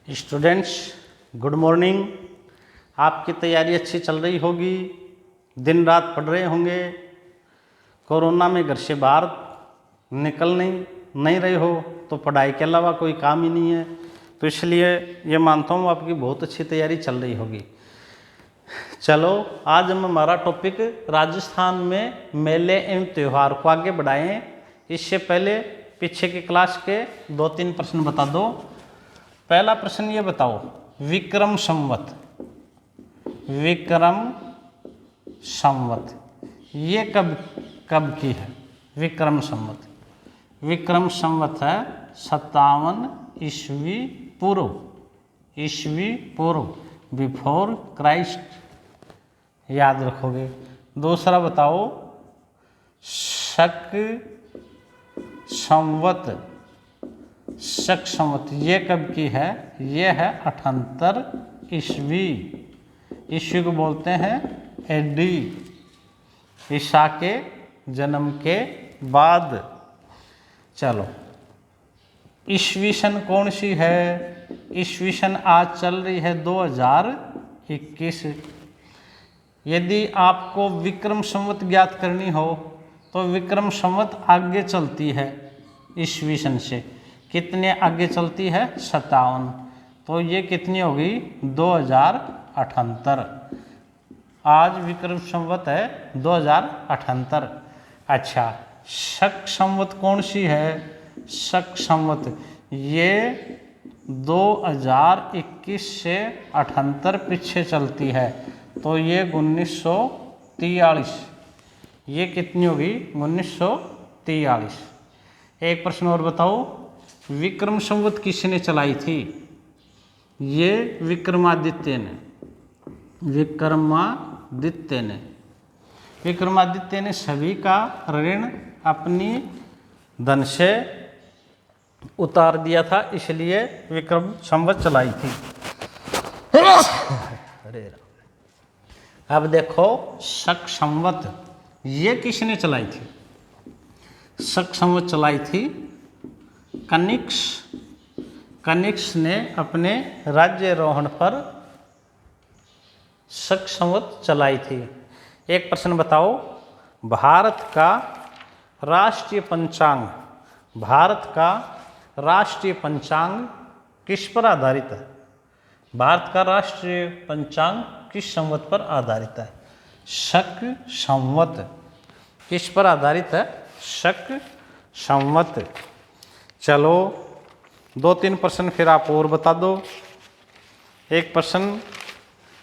Students, good morning. आपकी तैयारी अच्छी चल रही होगी, दिन रात पढ़ रहे होंगे। कोरोना में घर से बाहर निकल नहीं रहे हो तो पढ़ाई के अलावा कोई काम ही नहीं है, तो इसलिए ये मानता हूँ आपकी बहुत अच्छी तैयारी चल रही होगी। चलो, आज हम हमारा टॉपिक राजस्थान में मेले एवं त्यौहार को आगे बढ़ाएं। इससे पहले पीछे की क्लास के 2-3 प्रश्न बता दो। पहला प्रश्न ये बताओ, विक्रम संवत ये कब की है? विक्रम संवत है 57 ईस्वी पूर्व बिफोर क्राइस्ट, याद रखोगे। दूसरा बताओ, शक संवत ये कब की है? ये है 78 ईस्वी को बोलते हैं एडी, ईसा के जन्म के बाद। चलो, ईस्वी सन कौन सी है? ईस्वी सन आज चल रही है 2021। यदि आपको विक्रम संवत ज्ञात करनी हो तो विक्रम संवत आगे चलती है ईस्वी सन से। कितने आगे चलती है? 57। तो ये कितनी होगी? 2078। आज विक्रम संवत है 2078। अच्छा, शक संवत कौन सी है? शक संवत ये 2021 से 78 पीछे चलती है, तो ये 1943। ये कितनी होगी? 1943। एक प्रश्न और बताओ, विक्रम संवत किसने चलाई थी? ये विक्रमादित्य ने सभी का ऋण अपनी धन से उतार दिया था, इसलिए विक्रम संवत चलाई थी। अब देखो, शक संवत ये किसने चलाई थी? शक संवत चलाई थी कनिष्क ने अपने राज्यारोहण पर शक संवत चलाई थी। एक प्रश्न बताओ, भारत का राष्ट्रीय पंचांग किस पर आधारित है? भारत का राष्ट्रीय पंचांग किस संवत पर आधारित है? शक संवत। किस पर आधारित है? शक संवत। चलो, 2-3 प्रश्न फिर आप और बता दो। एक प्रश्न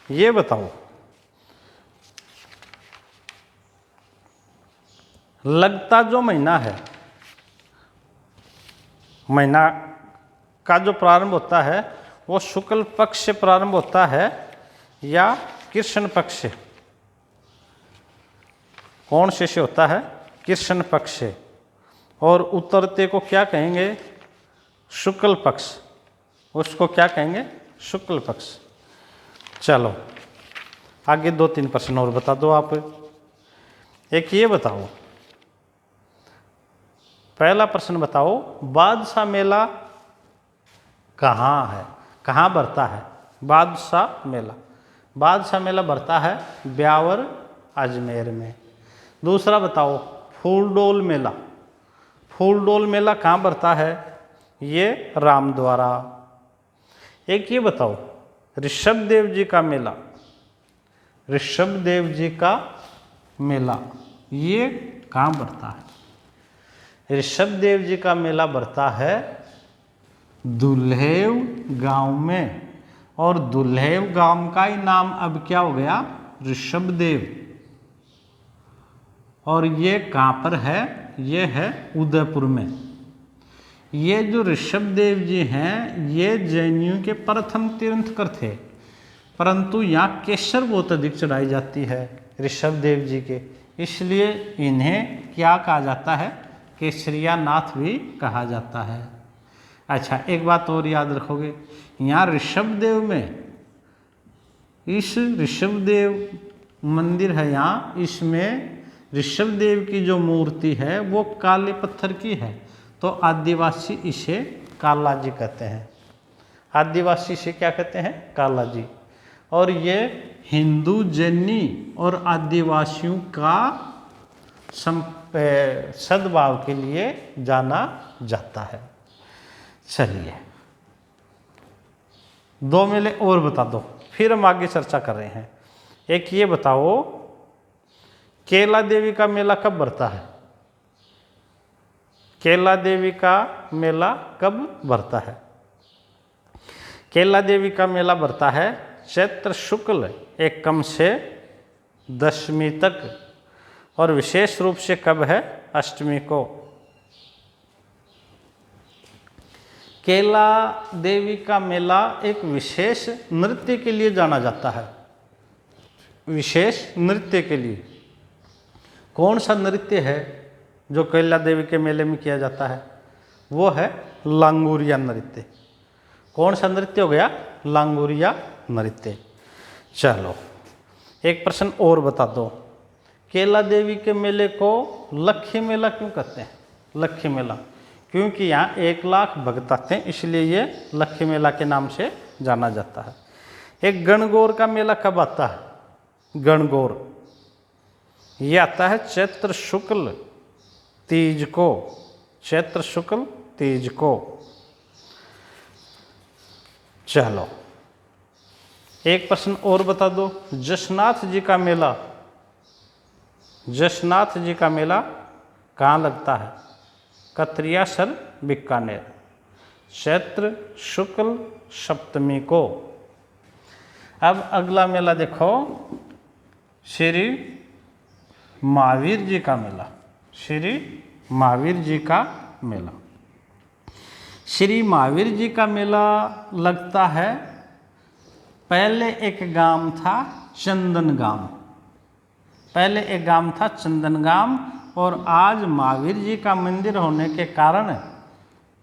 ये बताओ, लगता जो महीना है, महीना का जो प्रारंभ होता है वो शुक्ल पक्ष से प्रारंभ होता है या कृष्ण पक्ष से? कौन से होता है? कृष्ण पक्ष से। और उतरते को क्या कहेंगे? शुक्ल पक्ष। उसको क्या कहेंगे? शुक्ल पक्ष। चलो, आगे 2-3 प्रश्न और बता दो आप। एक ये बताओ, पहला प्रश्न बताओ, बादशाह मेला कहाँ है? कहाँ बढ़ता है बादशाह मेला बढ़ता है ब्यावर अजमेर में। दूसरा बताओ, फूलडोल मेला कहाँ बढ़ता है? ये रामद्वारा। एक ये बताओ, ऋषभदेव जी का मेला ये कहाँ बढ़ता है? ऋषभदेव जी का मेला बढ़ता है दुल्हेव गांव में, और दुल्हेव गांव का ही नाम अब क्या हो गया? ऋषभदेव। और ये कहाँ पर है? ये है उदयपुर में। ये जो ऋषभदेव जी हैं, ये जैनियों के प्रथम तीर्थंकर थे, परंतु यहाँ केसर बहुत अधिक चढ़ाई जाती है ऋषभदेव जी के, इसलिए इन्हें क्या कहा जाता है? केसरिया नाथ भी कहा जाता है। अच्छा, एक बात और याद रखोगे, यहाँ ऋषभदेव में, इस ऋषभदेव मंदिर है यहाँ, इसमें ऋषभदेव की जो मूर्ति है वो काले पत्थर की है, तो आदिवासी इसे काला जी कहते हैं। आदिवासी से क्या कहते हैं, काला जी। और ये हिंदू जैनी और आदिवासियों का सद्भाव के लिए जाना जाता है। चलिए 2 मेले और बता दो, फिर हम आगे चर्चा कर रहे हैं। एक ये बताओ, केला देवी का मेला कब भरता है? केला देवी का मेला कब भरता है? केला देवी का मेला भरता है चैत्र शुक्ल एकम से दशमी तक, और विशेष रूप से कब है? अष्टमी को। केला देवी का मेला एक विशेष नृत्य के लिए जाना जाता है, विशेष नृत्य के लिए। कौन सा नृत्य है जो केला देवी के मेले में किया जाता है? वो है लांगुरिया नृत्य। कौन सा नृत्य हो गया? लांगुरिया नृत्य। चलो एक प्रश्न और बता दो, केला देवी के मेले को लक्खी मेला क्यों कहते हैं? लक्खी मेला क्योंकि यहाँ 1 लाख भक्त आते हैं, इसलिए ये लक्खी मेला के नाम से जाना जाता है। एक गणगौर का मेला कब आता है? गणगौर ये आता है चैत्र शुक्ल तीज को, चैत्र शुक्ल तीज को। चलो एक प्रश्न और बता दो, जशनाथ जी का मेला, जशनाथ जी का मेला कहाँ लगता है? कतरियासर बीकानेर, चैत्र शुक्ल सप्तमी को। अब अगला मेला देखो, श्री महावीर जी का मेला, श्री महावीर जी का मेला। श्री महावीर जी का मेला लगता है, पहले एक गांव था चंदन गांव, पहले एक गांव था चंदन गांव, और आज महावीर जी का मंदिर होने के कारण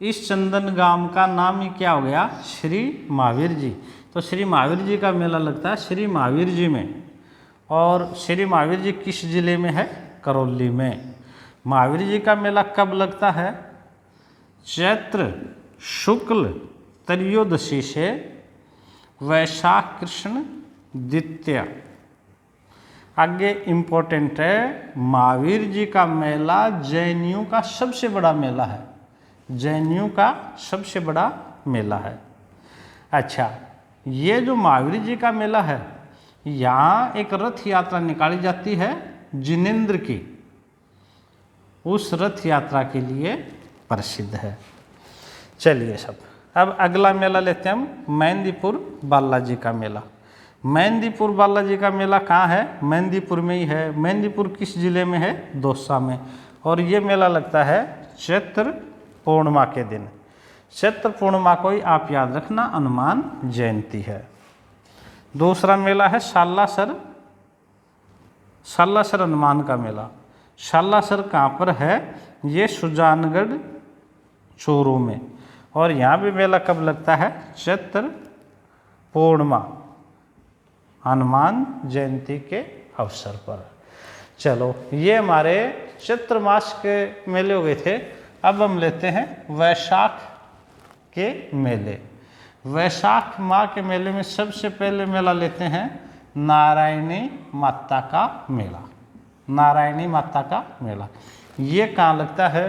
इस चंदन गांव का नाम ही क्या हो गया? श्री महावीर जी। तो श्री महावीर जी का मेला लगता है श्री महावीर जी में। और श्री महावीर जी किस जिले में है? करौली में। महावीर जी का मेला कब लगता है? चैत्र शुक्ल त्रयोदशी से वैशाख कृष्ण द्वितीया। आगे इम्पोर्टेंट है, महावीर जी का मेला जैनियों का सबसे बड़ा मेला है, जैनियों का सबसे बड़ा मेला है। अच्छा, ये जो महावीर जी का मेला है, यहाँ एक रथ यात्रा निकाली जाती है जिनेंद्र की, उस रथ यात्रा के लिए प्रसिद्ध है। चलिए सब, अब अगला मेला लेते हैं हम, मेहंदीपुर बालाजी का मेला। मेहंदीपुर बालाजी का मेला कहाँ है? मेहंदीपुर में ही है। मेहंदीपुर किस जिले में है? दौसा में। और ये मेला लगता है चैत्र पूर्णिमा के दिन। चैत्र पूर्णिमा को ही आप याद रखना हनुमान जयंती है। दूसरा मेला है सालासर, सालासर हनुमान का मेला। सालासर कहाँ पर है? ये सुजानगढ़ चोरू में। और यहाँ भी मेला कब लगता है? चैत्र पूर्णिमा, हनुमान जयंती के अवसर पर। चलो ये हमारे चैत्र मास के मेले हो गए थे। अब हम लेते हैं वैशाख के मेले। वैशाख माह के मेले में सबसे पहले मेला लेते हैं नारायणी माता का मेला। नारायणी माता का मेला ये कहाँ लगता है?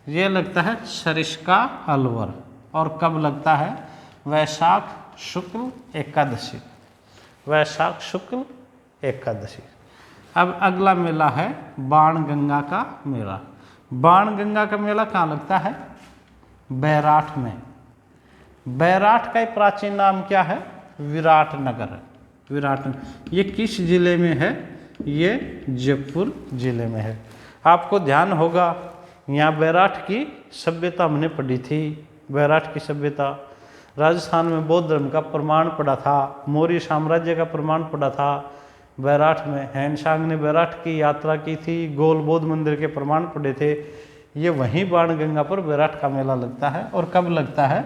ये लगता है सरिस्का अलवर। और कब लगता है? वैशाख शुक्ल एकादशी, वैशाख शुक्ल एकादशी। अब अगला मेला है बाणगंगा का मेला। बाणगंगा का मेला कहाँ लगता है? बैराठ में। बैराठ का प्राचीन नाम क्या है? विराटनगर। विराटनगर ये किस जिले में है? ये जयपुर जिले में है। आपको ध्यान होगा यहाँ बैराठ की सभ्यता हमने पढ़ी थी। बैराठ की सभ्यता राजस्थान में बौद्ध धर्म का प्रमाण पड़ा था, मौर्य साम्राज्य का प्रमाण पड़ा था बैराठ में। हैनसांग ने बैराठ की यात्रा की थी, गोल बौद्ध मंदिर के प्रमाण पड़े थे। ये वहीं बाणगंगा पर बैराठ का मेला लगता है। और कब लगता है?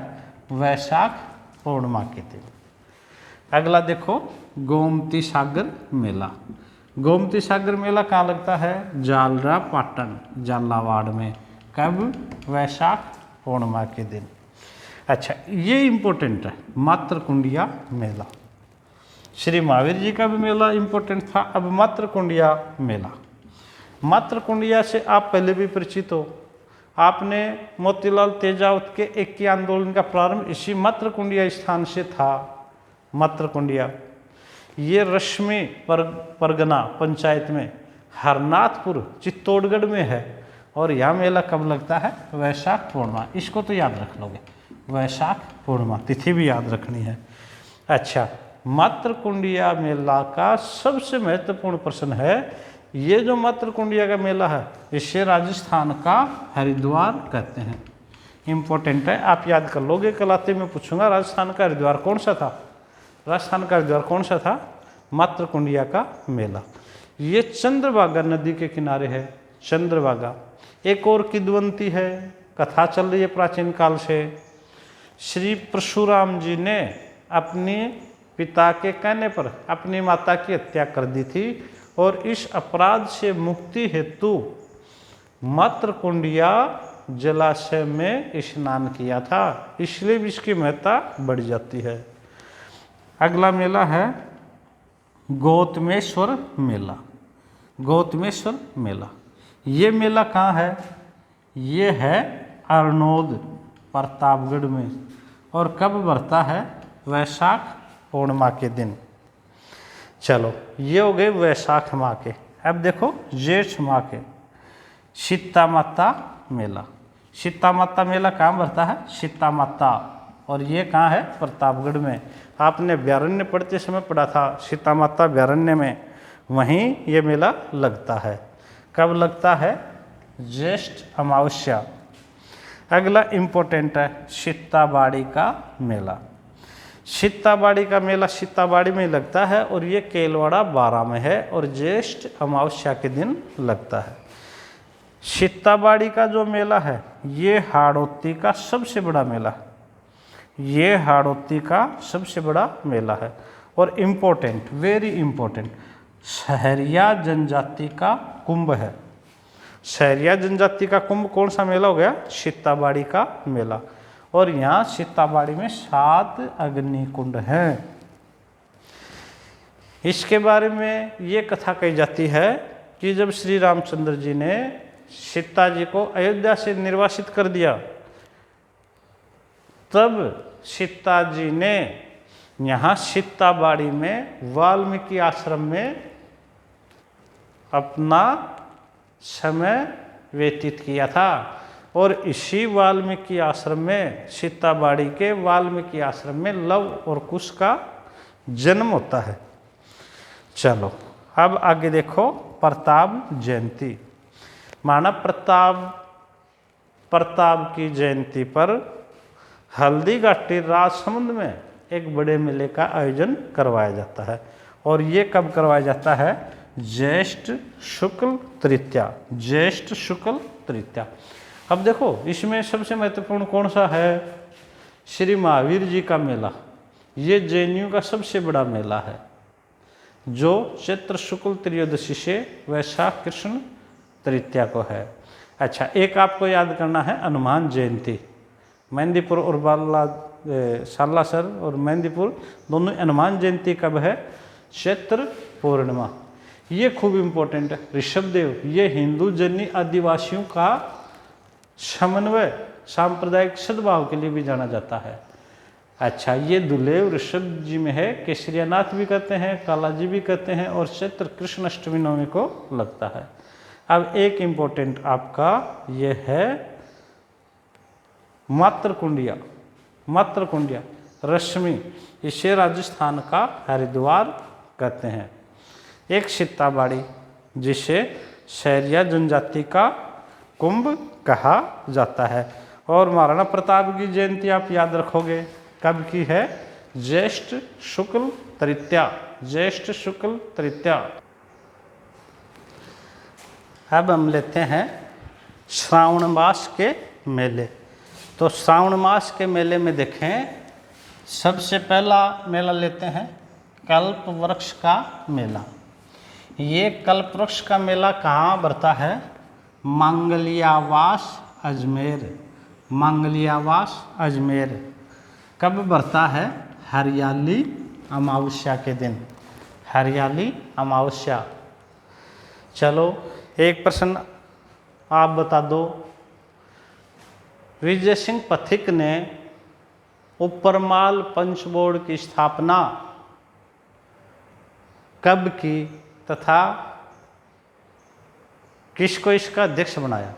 वैशाख पूर्णिमा के दिन। अगला देखो गोमती सागर मेला। गोमती सागर मेला कहाँ लगता है? जालरा पाटन, झालावाड़ में। कब? वैशाख पूर्णिमा के दिन। अच्छा, ये इम्पोर्टेंट है, मातृकुंडिया मेला। श्री महावीर जी का भी मेला इम्पोर्टेंट था। अब मातृकुंडिया मेला, मातृकुंडिया से आप पहले भी परिचित हो। आपने मोतीलाल तेजावत के 21 आंदोलन का प्रारंभ इसी मातृकुंडिया स्थान से था। मातृकुंडिया ये रश्मि परगना पंचायत में हरनाथपुर चित्तौड़गढ़ में है। और यह मेला कब लगता है? वैशाख पूर्णिमा। इसको तो याद रख लोगे, वैशाख पूर्णिमा, तिथि भी याद रखनी है। अच्छा, मातृकुंडिया मेला का सबसे महत्वपूर्ण प्रश्न है, ये जो मातृकुंडिया का मेला है इसे राजस्थान का हरिद्वार कहते हैं। इम्पोर्टेंट है, आप याद कर लोगे। कलाते में पूछूंगा राजस्थान का हरिद्वार कौन सा था? राजस्थान का हरिद्वार कौन सा था? मातृकुंडिया का मेला। ये चंद्रभागा नदी के किनारे है। चंद्रभागा एक और किद्वंती है, कथा चल रही है प्राचीन काल से। श्री परशुराम जी ने अपने पिता के कहने पर अपनी माता की हत्या कर दी थी और इस अपराध से मुक्ति हेतु मातृकुंडिया जलाशय में स्नान किया था, इसलिए भी इसकी महत्ता बढ़ जाती है। अगला मेला है गौतमेश्वर मेला। गौतमेश्वर मेला, ये मेला कहाँ है? ये है अरनोद प्रतापगढ़ में। और कब बढ़ता है? वैशाख पूर्णिमा के दिन। चलो, ये हो गए वैशाख माह के। अब देखो जेठ माह के सीता माता मेला। सीता माता मेला कहाँ बढ़ता है? सीता माता, और ये कहाँ है? प्रतापगढ़ में। आपने अभ्यारण्य पढ़ते समय पढ़ा था, सीता माता अभ्यारण्य में, वहीं ये मेला लगता है। कब लगता है? ज्येष्ठ अमावस्या। अगला इम्पोर्टेंट है सीताबाड़ी का मेला। सीताबाड़ी का मेला सीताबाड़ी में लगता है और ये केलवाड़ा 12 में है और ज्येष्ठ अमावस्या के दिन लगता है। सीताबाड़ी का जो मेला है ये हाड़ौती का सबसे बड़ा मेला है। ये हाड़ौती का सबसे बड़ा मेला है। और इम्पोर्टेंट, वेरी इम्पोर्टेंट, सहरिया जनजाति का कुंभ है। सहरिया जनजाति का कुंभ कौन सा मेला हो गया? सीताबाड़ी का मेला। और यहाँ सीताबाड़ी में 7 अग्निकुंड हैं। इसके बारे में ये कथा कही जाती है कि जब श्री रामचंद्र जी ने सीता जी को अयोध्या से निर्वासित कर दिया, तब सीता जी ने यहाँ सीताबाड़ी में वाल्मीकि आश्रम में अपना समय व्यतीत किया था। और इसी वाल्मीकि आश्रम में, सीताबाड़ी के वाल्मीकि आश्रम में लव और कुश का जन्म होता है। चलो, अब आगे देखो प्रताप जयंती। महाराणा प्रताप की जयंती पर हल्दीघाटी राजसमंद में एक बड़े मेले का आयोजन करवाया जाता है। और ये कब करवाया जाता है? ज्येष्ठ शुक्ल तृतीया। ज्येष्ठ शुक्ल तृतीया। अब देखो इसमें सबसे महत्वपूर्ण कौन सा है? श्री महावीर जी का मेला। ये जैनियों का सबसे बड़ा मेला है, जो चैत्र शुक्ल त्रयोदशी से वैशाख कृष्ण तृतीया को है। अच्छा, एक आपको याद करना है हनुमान जयंती। मेहंदीपुर और सालासर और मेहंदीपुर दोनों हनुमान जयंती कब है? चैत्र पूर्णिमा। ये खूब इम्पोर्टेंट है। ऋषभदेव ये हिंदू जैनी आदिवासियों का समन्वय सांप्रदायिक सद्भाव के लिए भी जाना जाता है। अच्छा, ये दुलेव ऋषभ जी में है। केसरियानाथ भी कहते हैं, कालाजी भी कहते हैं, और चैत्र कृष्ण अष्टमी नवमी को लगता है। अब एक इम्पोर्टेंट आपका ये है मातृकुंडिया। मातृकुंडिया रश्मि, इसे राजस्थान का हरिद्वार कहते हैं। एक सीताबाड़ी, जिसे सहरिया जनजाति का कुंभ कहा जाता है। और महाराणा प्रताप की जयंती आप याद रखोगे, कब की है? ज्येष्ठ शुक्ल तृतीया। ज्येष्ठ शुक्ल तृतीया। अब हम लेते हैं श्रावण मास के मेले। तो श्रावण मास के मेले में देखें, सबसे पहला मेला लेते हैं कल्प वृक्ष का मेला। ये कल्प वृक्ष का मेला कहाँ बढ़ता है? मांगलियावास अजमेर। मांगलियावास अजमेर। कब बरता है? हरियाली अमावस्या के दिन, हरियाली अमावस्या। चलो एक प्रश्न आप बता दो, विजय सिंह पथिक ने उपरमाल पंचबोर्ड की स्थापना कब की तथा किसको इसका अध्यक्ष बनाया?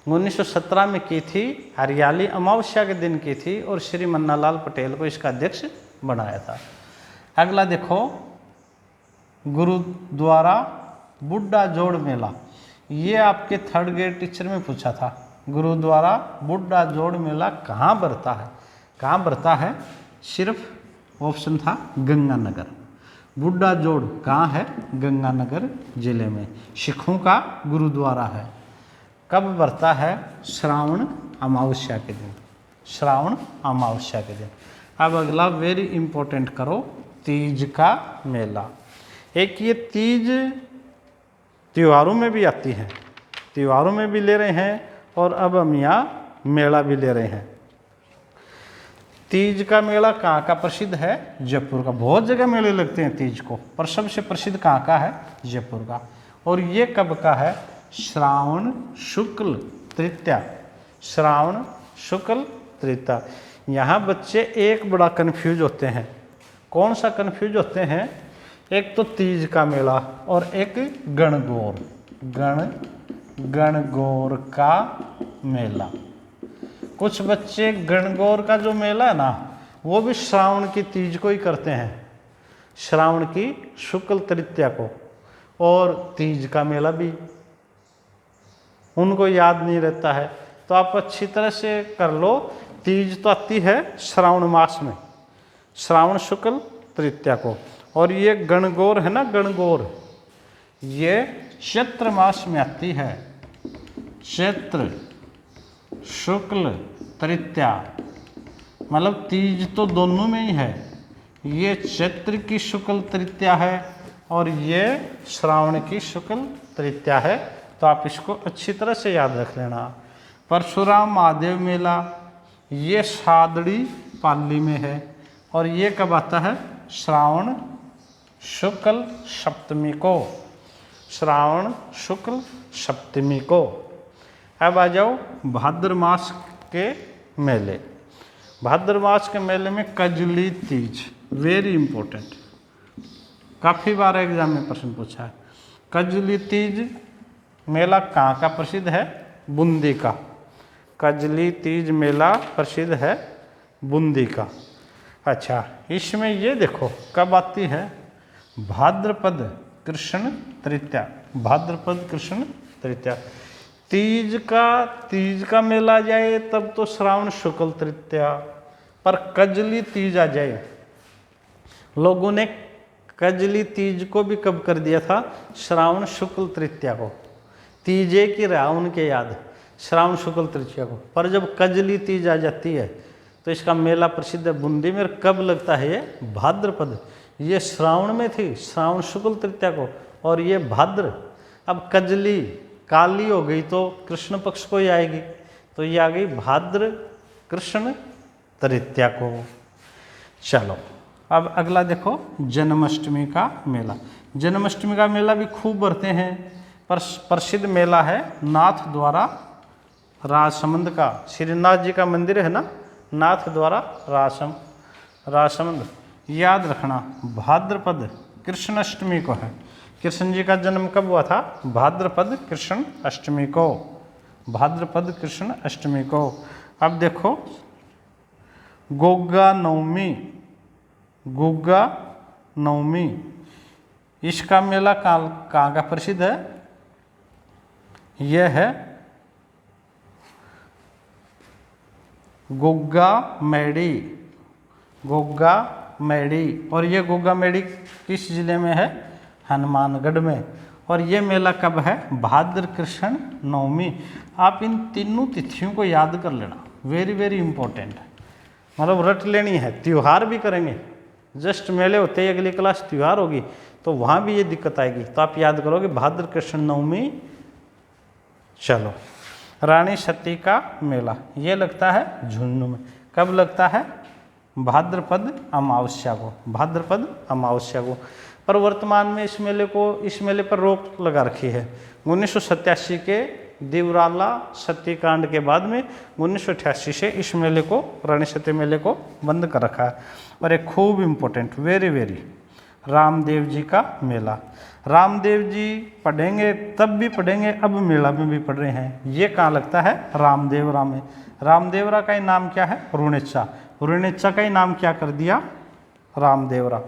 1917 में की थी, हरियाली अमावस्या के दिन की थी और श्री मन्नालाल पटेल को इसका अध्यक्ष बनाया था। अगला देखो, गुरुद्वारा बुड्ढा जोड़ मेला, ये आपके थर्ड ग्रेड टीचर में पूछा था। गुरुद्वारा बुड्ढा जोड़ मेला कहाँ बरता है? कहाँ बरता है? सिर्फ ऑप्शन था गंगानगर। बुड्ढा जोड़ कहाँ है? गंगानगर जिले में, सिखों का गुरुद्वारा है। कब बरता है? श्रावण अमावस्या के दिन, श्रावण अमावस्या के दिन। अब अगला वेरी इंपॉर्टेंट करो, तीज का मेला। एक ये तीज त्योहारों में भी आती है, त्योहारों में भी ले रहे हैं और अब हम यहाँ मेला भी ले रहे हैं। तीज का मेला कहाँ का प्रसिद्ध है? जयपुर का। बहुत जगह मेले लगते हैं तीज को, पर सबसे प्रसिद्ध कहाँ का है? जयपुर का। और ये कब का है? श्रावण शुक्ल तृतीया, श्रावण शुक्ल तृतीया। यहाँ बच्चे एक बड़ा कन्फ्यूज होते हैं। कौन सा कन्फ्यूज होते हैं? एक तो तीज का मेला और एक गणगौर, गणगौर का मेला। कुछ बच्चे गणगौर का जो मेला है ना, वो भी श्रावण की तीज को ही करते हैं, श्रावण की शुक्ल तृतीया को, और तीज का मेला भी उनको याद नहीं रहता है। तो आप अच्छी तरह से कर लो। तीज तो आती है श्रावण मास में, श्रावण शुक्ल तृतीया को, और ये गणगौर है ना, गणगौर ये चैत्र मास में आती है, चैत्र शुक्ल तृतीया। मतलब तीज तो दोनों में ही है, ये चैत्र की शुक्ल तृतीया है और ये श्रावण की शुक्ल तृतीया है। तो आप इसको अच्छी तरह से याद रख लेना। परशुराम महादेव मेला ये सादड़ी पाली में है और ये कब आता है? श्रावण शुक्ल सप्तमी को, श्रावण शुक्ल सप्तमी को। अब आ जाओ भाद्र मास के मेले। भाद्र मास के मेले में कजली तीज, वेरी इंपॉर्टेंट, काफ़ी बार एग्जाम में प्रश्न पूछा है। कजली तीज मेला कहाँ का प्रसिद्ध है? बूंदी का। कजली तीज मेला प्रसिद्ध है बूंदी का। अच्छा, इसमें ये देखो कब आती है? भाद्रपद कृष्ण तृतीया, भाद्रपद कृष्ण तृतीया। तीज का मेला जाए तब तो श्रावण शुक्ल तृतीया, पर कजली तीज आ जाए, लोगों ने कजली तीज को भी कब कर दिया था? श्रावण शुक्ल तृतीया को। तीजे की रहा उनके याद, श्रावण शुक्ल तृतीया को। पर जब कजली तीज आ जाती है तो इसका मेला प्रसिद्ध है बूंदी में। कब लगता है ये? भाद्रपद। ये श्रावण में थी, श्रावण शुक्ल तृतीया को, और ये भाद्र। अब कजली काली हो गई तो कृष्ण पक्ष को ही आएगी, तो ये आ गई भाद्र कृष्ण तृतीया को। चलो अब अगला देखो, जन्माष्टमी का मेला। जन्माष्टमी का मेला भी खूब बरते हैं, पर प्रसिद्ध मेला है नाथ द्वारा राजसमंद का। श्रीनाथ जी का मंदिर है ना, नाथ द्वारा राजसमंद। याद रखना भाद्रपद कृष्ण अष्टमी को है। कृष्ण जी का जन्म कब हुआ था? भाद्रपद कृष्ण अष्टमी को, भाद्रपद कृष्ण अष्टमी को। अब देखो गोगा नवमी, गोगा नवमी, इसका मेला कहाँ का प्रसिद्ध है? यह है गोगा मैडी, गोगा मैडी। और ये गोगा मैडी किस जिले में है? हनुमानगढ़ में। और ये मेला कब है? भाद्र कृष्ण नवमी। आप इन तीनों तिथियों को याद कर लेना, वेरी वेरी इंपॉर्टेंट है, मतलब रट लेनी है। त्यौहार भी करेंगे, जस्ट मेले होते ही अगली क्लास त्यौहार होगी तो वहाँ भी ये दिक्कत आएगी, तो आप याद करोगे भाद्र कृष्ण नवमी। चलो, रानी सती का मेला ये लगता है झुंझुनू में। कब लगता है? भाद्रपद अमावस्या को, भाद्रपद अमावस्या को। पर वर्तमान में इस मेले पर रोक लगा रखी है। 1987 के देवराला सत्यकांड के बाद में 1988 से इस मेले को, रानी सती मेले को बंद कर रखा है। और एक खूब important, very very, Ramdev ji का मेला। रामदेव जी पढ़ेंगे तब भी पढ़ेंगे, अब मेला में भी पढ़ रहे हैं। ये कहाँ लगता है? रामदेवरा में। रामदेवरा का ही नाम क्या है? रुणेचा। रुणेचा का ही नाम क्या कर दिया? रामदेवरा।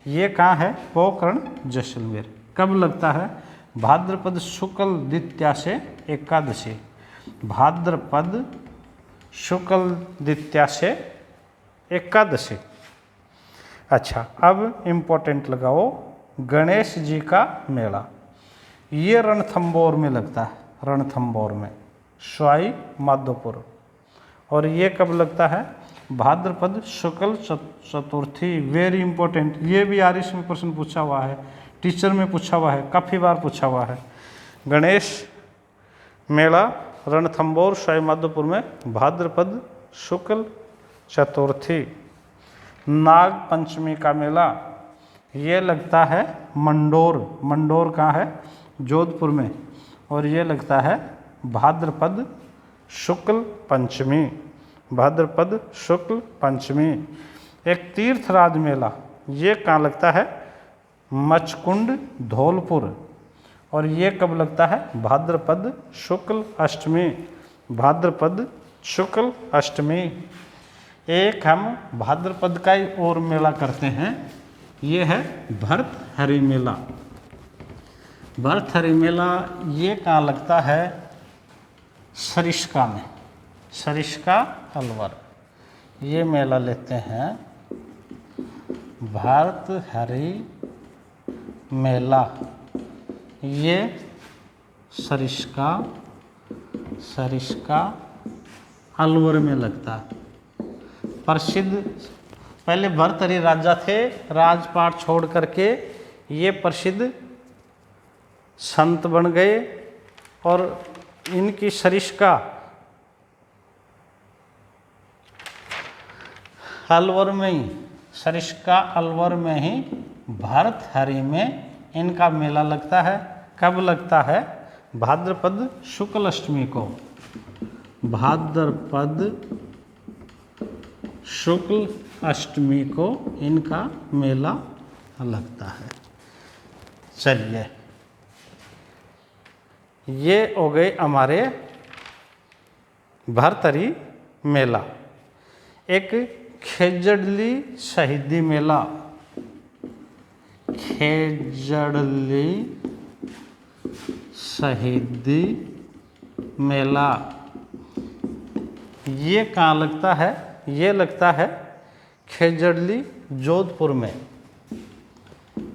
ये कहाँ है? पोखरण जैसलमेर। कब लगता है? भाद्रपद शुक्ल द्वितीया से एकादशी। भाद्रपद शुक्ल द्वितीया से एकादशी। अच्छा, अब इम्पोर्टेंट लगाओ, गणेश जी का मेला। ये रणथंबोर में लगता है, रणथंबोर में, सवाई माधोपुर। और ये कब लगता है? भाद्रपद शुक्ल चतुर्थी। वेरी इंपॉर्टेंट, ये भी आरिश में प्रश्न पूछा हुआ है, टीचर में पूछा हुआ है, काफ़ी बार पूछा हुआ है। गणेश मेला रणथंबोर सवाई माधोपुर में भाद्रपद शुक्ल चतुर्थी। नाग पंचमी का मेला ये लगता है मंडोर। मंडोर कहाँ है? जोधपुर में। और ये लगता है भाद्रपद शुक्ल पंचमी। भाद्रपद शुक्ल पंचमी। एक तीर्थराज मेला ये कहाँ लगता है? मचकुंड धौलपुर। और ये कब लगता है? भाद्रपद शुक्ल अष्टमी। भाद्रपद शुक्ल अष्टमी। एक हम भाद्रपद का ही और मेला करते हैं, ये है भर्तहरि मेला। भर्तहरि मेला ये कहाँ लगता है? सरिस्का में, सरिस्का अलवर। ये मेला लेते हैं भर्तहरि मेला। ये सरिस्का अलवर में लगता है। प्रसिद्ध, पहले भर्तहरि राजा थे, राजपाट छोड़ करके ये प्रसिद्ध संत बन गए। और इनकी सरिस्का अलवर में ही, सरिस्का अलवर में ही भर्तहरि में इनका मेला लगता है। कब लगता है? भाद्रपद शुक्ल अष्टमी को। भाद्रपद शुक्ल अष्टमी को इनका मेला लगता है। चलिए, ये हो गए हमारे भर्तहरि मेला। एक खेजड़ली शहीदी मेला। खेजड़ली शहीदी मेला ये कहाँ लगता है? ये लगता है खेजड़ली जोधपुर में।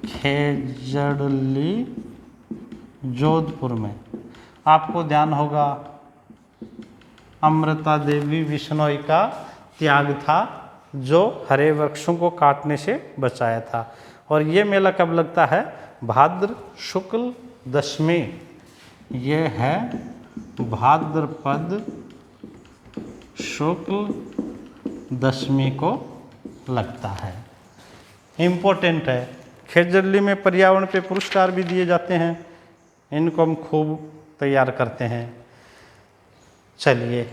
खेजड़ली जोधपुर में। आपको ध्यान होगा अमृता देवी बिश्नोई का त्याग था जो हरे वृक्षों को काटने से बचाया था। और ये मेला कब लगता है? भाद्र शुक्ल दशमी। ये है भाद्रपद शुक्ल दशमी को लगता है। इम्पोर्टेंट है। खेजड़ली में पर्यावरण पे पुरस्कार भी दिए जाते हैं, इनको हम खूब तैयार करते हैं। चलिए,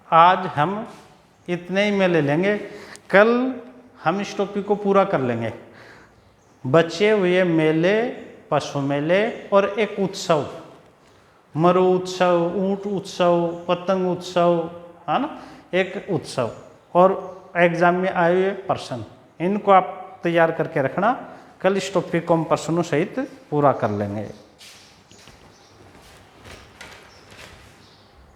आज हम इतने ही मेले लेंगे, कल हम इस टॉपिक को पूरा कर लेंगे। बचे हुए मेले, पशु मेले और एक उत्सव, मरु उत्सव, ऊंट उत्सव, पतंग उत्सव, है ना, एक उत्सव, और एग्जाम में आए हुए प्रश्न, इनको आप तैयार करके रखना। कल इस टॉपिक को हम प्रश्नों सहित पूरा कर लेंगे।